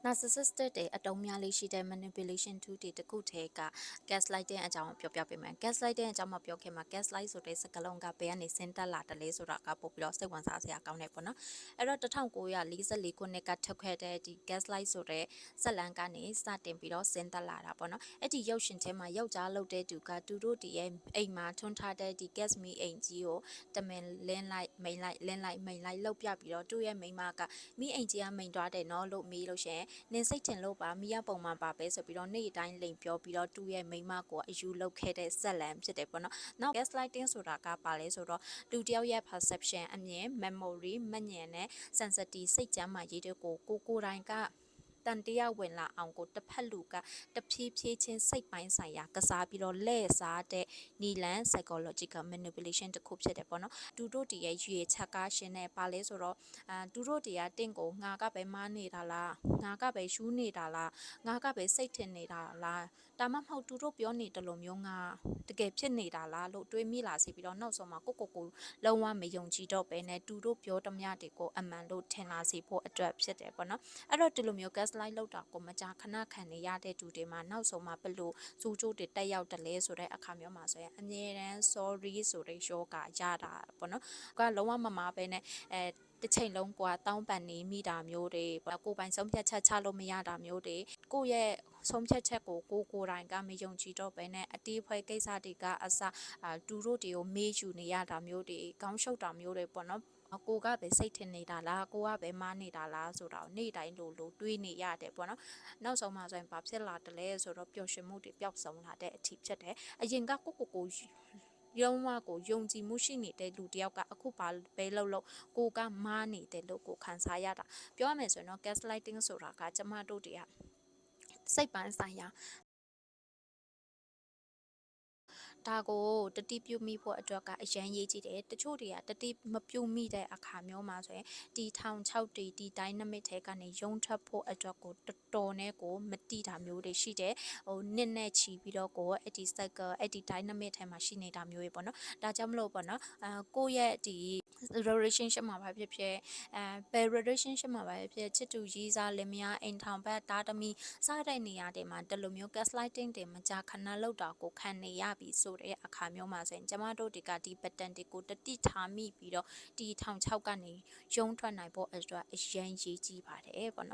narcissistic တွေအတုံးများလေးရှိတဲ့ manipulation tool တွေတခုတည်းက gaslighting အကြောင်းပြောပြပေးမယ် gaslighting အကြောင်းမပြောခင်မှာ gaslight ဆိုတဲ့စကားလုံးကဘယ်ကနေဆင်းသက်လာတယ်လဲဆိုတာကပို့ပြီးတော့စိတ်ဝင်စားစရာကောင်းတယ်ပေါ့နော်အဲ့တော့1944ခုနှစ်ကထုတ်ခဲ့တဲ့ဒီ gaslight ဆိုတဲ့ဇာတ်လမ်းကနေစတင်ပြီးတော့ဆင်းသက်လာတာပေါ့နော်အဲ့ဒီရုပ်ရှင်ထဲမှာယောက်ျားလုပ်တဲ့သူကသူတို့တည်းရဲ့အိမ်မှာထွန်းထားတဲ့ဒီ gas မီးအိမ်ကြီးကိုတမင်လင်းလိုက်မိန်လိုက်လင်းလိုက်မိန်လိုက်လှုပ်ပြပြီးတော့သူ့ရဲ့မိန်းမကမီးအိမ်ကြီးကမိန်သွားတယ်နော်လို့မေးလို့ရှင်နင်စိတ်ထင်လို့ပါမီးရပုံမှန်ပါပဲဆိုပြီးတော့နေ့တိုင်းလိန်ပြောပြီးတော့သူ့ရဲ့မိန်းမကိုအယူလုပ်ခဲ့တဲ့ဇက်လန်ဖြစ်တယ်ပေါ့နော်နောက် gaslighting ဆိုတာကပါလဲဆိုတော့လူတယောက်ရဲ့ perception အမြင် memory မှတ်ဉာဏ်နဲ့ sensitive စိတ်ကြမ်းမာရေးတွေကိုကိုယ်တိုင်ကတန်တရားဝင်လာအောင်ကိုတစ်ဖက်လူကတဖြည်းဖြည်းချင်းစိတ်ပိုင်းဆိုင်ရာကစားပြီးတော့လဲ့စားတဲ့နီလန် psychological manipulation တခုဖြစ်တယ်ပေါ့နော်သူတို့တည်းရဲ့ရွေချက်ကားရှင်းနေပါလဲဆိုတော့သူတို့တည်းကတင့်ကိုငါကပဲမားနေတာလားငါကပဲရှူးနေတာလားငါကပဲစိတ်ထင်နေတာလားဒါမှမဟုတ်သူတို့ပြောနေတယ်လို့မျိုးငါတကယ်ဖြစ်နေတာလားလို့တွေးမိလာစီပြီးတော့နောက်ဆုံးမှာကိုလုံးဝမယုံကြည်တော့ပဲနဲ့သူတို့ပြောသမျှတွေကိုအမှန်လို့ထင်လာစေဖို့အတွက်ဖြစ်တယ်ပေါ့နော်အဲ့တော့ဒီလိုမျိုး gaslight လောက်တာကိုမကြာခဏခံနေရတဲ့သူတွေမှာနောက်ဆုံးမှာဘလို့စူးကျိုးတွေတက်ရောက်တယ်လဲဆိုတဲ့အခါမျိုးမှာဆိုရင်အမြဲတမ်း sorry ဆိုတဲ့ရောဂါရတာပေါ့နော်ကလုံးဝမမားပဲနဲ့တစ်ချိန်လုံးကွာတောင်းပန်နေမိတာမျိုးတွေကိုပိုင်ဆုံးဖြတ်ချက်ချလို့မရတာမျိုးတွေကိုရဲ့ဆုံးဖြတ်ချက်ကိုကိုယ်တိုင်ကမယုံကြည်တော့ပဲနဲ့အတီးဖွဲကိစ္စတွေကအစသူတို့တွေကိုမေးယူနေရတာမျိုးတွေခေါင်းရှုပ်တာမျိုးတွေပေါ့နော်ကိုကပဲစိတ်ထင်နေတာလားကိုကပဲမားနေတာလားဆိုတော့နေ့တိုင်းလိုတွေးနေရတယ်ပေါ့နော်နောက်ဆုံးမှဆိုရင်ဘာဖြစ်လာတယ်လဲဆိုတော့ပျော်ရွှင်မှုတွေပျောက်ဆုံးလာတဲ့အထိဖြစ်တယ်အရင်ကကိုရုံးဝကိုယုံကြည်မှုရှိနေတဲ့လူတယောက်ကအခုပါပဲလို့ကိုကမားနေတယ်လို့ကိုခံစားရတာပြောရမယ်ဆိုရင်တော့ gaslighting ဆိုတာကကျမတို့တွေကစိတ်ပိုင်းဆိုင်ရာဒါကိုတတိပြုမိဖို့အတွက်ကအရန်ရေးကြည့်တယ်တချို့တွေကတတိမပြုမိတဲ့အခါမျိုးမှာဆိုရင်ဒီထောင်6တီဒီ dynamic ထဲကနေရုံထွက်ဖို့အတွက်ကိုတော်နဲ့ကိုမတိတာမျိုးတွေရှိတယ်ဟိုနစ်နဲ့ချီပြီးတော့ကိုအဲ့ဒီ cycle အဲ့ဒီ dynamic ထဲမှာရှိနေတာမျိုးတွေပေါ့နော်ဒါကြောင့်မလို့ပေါ့နော်ကိုရဲ့ဒီ relationship မှာပဲဖြစ်ဖြစ်ဘယ် relationship မှာပဲဖြစ်ချစ်သူရေးစားလင်မယားအိမ်ထောင်ဘက်တားသမီးစတဲ့နေရာတွေမှာတလူမျိုး gaslighting တွေမကြာခဏလောက်တာကိုခံနေရပြီဆိုတဲ့အခါမျိုးမှာဆိုရင်ကျမတို့ဒီကဒီ pattern တွေကိုတတိထားမိပြီးတော့ဒီထောင်6ကနေရုံထွက်နိုင်ဖို့အတွက်အရင်ရေးကြည့်ပါတယ်ပေါ့နော်